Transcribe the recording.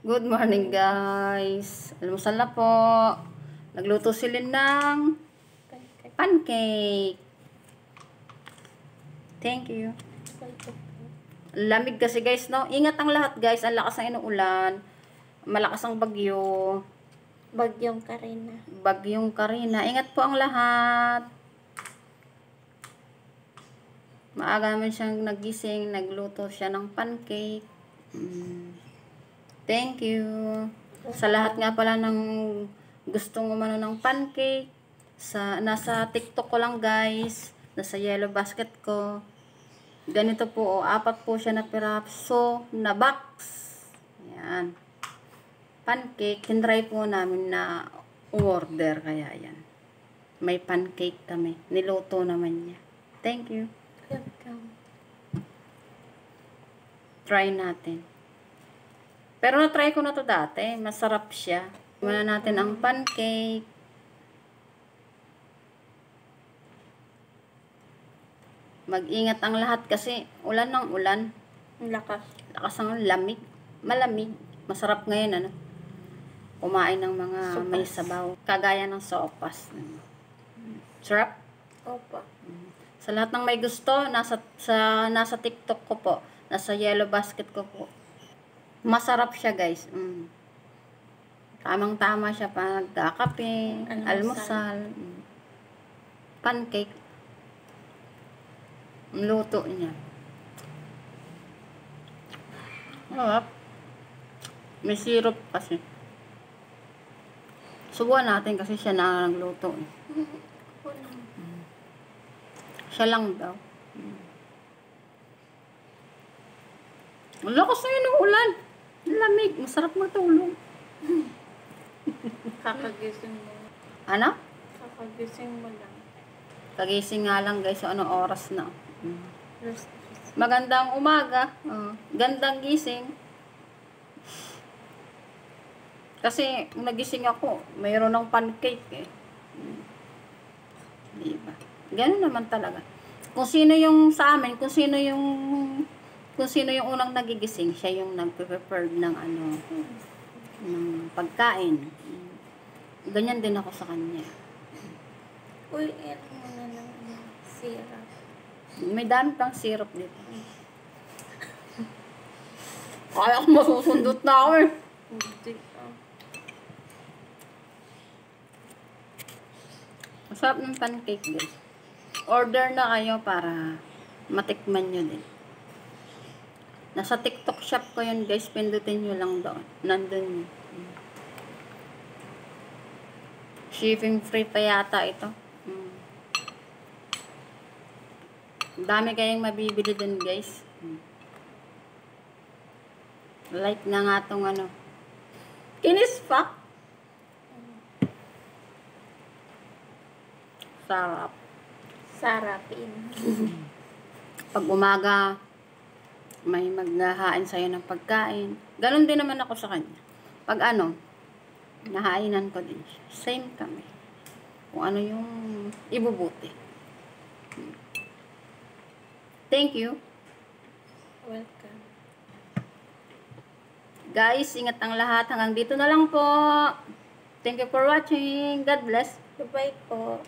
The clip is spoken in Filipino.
Good morning guys. Almusal na po. Nagluto si Lynn ng pancake. Thank you. Lamig kasi guys, no? Ingat ang lahat guys. Ang lakas ng inuulan. Malakas ang bagyo. Bagyong Karina. Bagyong Karina. Ingat po ang lahat. Maaga naman siyang nagising. Nagluto siya ng pancake. Thank you. Sa lahat nga pala ng gustong umano ng pancake. Nasa TikTok ko lang guys. Nasa yellow basket ko. Ganito po. 4 po siya na piraso na box. Ayan. Pancake. Tinry po namin na order. Kaya yan. May pancake kami. Niluto naman niya. Thank you. Welcome. Try natin. Pero na-try ko na to dati. Masarap siya. Muna natin ang pancake. Mag-ingat ang lahat kasi ulan ng ulan. Lakas. Lakas ang lamig. Malamig. Masarap ngayon, ano? Kumain ng mga Sopas. may sabaw. Kagaya ng sopas. Sarap. Opo. Sa lahat ng may gusto, nasa TikTok ko po. Nasa yellow basket ko po. Masarap siya, guys. Tamang-tama siya pa nagkakape, almusal, pancake. Ang luto niya. Sarap. May syrup kasi. Subuhan natin kasi siya na nagluto. Siya lang daw. Ang lakas na yun ng ulan. Ang lamig. Masarap matulog. Kakagising mo. Ano? Kakagising mo lang. Kagising nga lang guys. So, anong oras na? Plus, Magandang umaga. Gandang gising. Kasi nagising ako, mayroon ng pancake eh. Diba? Ganun naman talaga. Kung sino yung sa amin, kung sino yung unang nagigising, siya yung nagpe-prepare ng ng pagkain. Ganyan din ako sa kanya. uy, ano mo na ng syrup. May dami pang syrup dito. Kaya ko masusundot na ako eh. Hindi. Masarap ng pancake guys. Order na kayo para matikman nyo din. Nasa TikTok shop ko yun guys. Pindutin nyo lang doon. Nandun yun. Shipping free pa yata ito. Dami kayong mabibili dun guys. Like na nga tong Kinis pa. Sarap. Sarapin. Pag umaga, may maghahain sa'yo ng pagkain. Ganon din naman ako sa kanya. Pag nahainan ko din siya. Same kami. Kung ano yung ibubuti. Thank you. Welcome. Guys, ingat ang lahat. Hanggang dito na lang po. Thank you for watching. God bless. Bye-bye po.